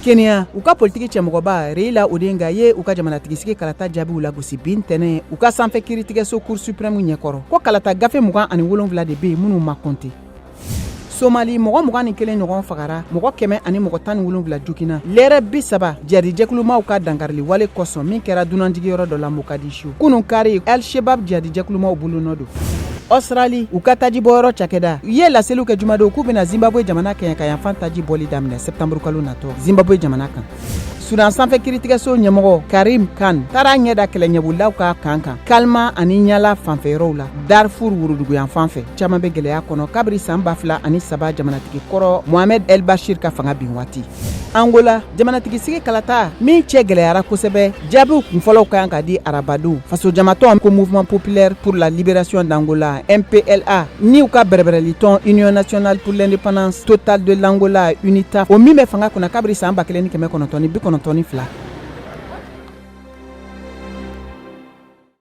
Kenya u ka politiki cɛmɔgɔba Raila Odinga ye u ka jamanatigisi kalata jaabiw lagosi bin tɛnɛ u ka sanfɛ kiiritigɛso Cour suprême ɲɛkɔrɔ ko kalata gafe 27 de be minnu ma compter. Somali mɔgɔ 21 ɲɔgɔn fagara mɔgɔ 117 jukina lɛrɛ 30 jadijɛkulumaw ka dankarili wale kɔsɔn min kɛra dunanjigiyɔrɔ dɔ la Mogadishu kunun kari El Shebab jadijɛkulumaw bolonɔ don. Australie u ka taji bɔyɔrɔ cakɛda u ye laseliw kɛ jumadenw k'u bɛna Zimbabwe jamana kɛɲɛ ka yanfan taji bɔli daminɛ septembre kalo natɔ Zimbabwe jamana kan. Sudan sanfɛ kiiritigɛso ɲɛmɔgɔ Karim Khan taara ɲɛda kɛlɛɲɛbolilaw ka kan Kalma ani Ɲala fanfɛyɔrɔw la Darfur wuruduguyan fanfɛ caman bɛ gɛlɛya kɔnɔ kabiri san 2007 jamanatigi kɔrɔ Mohamed El Bashir ka fanga bin waati. Angola jamanatigisi kalata min cɛ gɛlɛyara kosɛbɛ jaabiw kunfɔlɔw kan ka di arabadenw faso jamatɔn ko Mouvement populaire pour la libération d'Angola MPLA ni u ka bɛrɛbɛrɛli tɔn Union nationale pour l'indépendance totale de l'Angola UNITA o min bɛ fanga kunna kabiri san 1992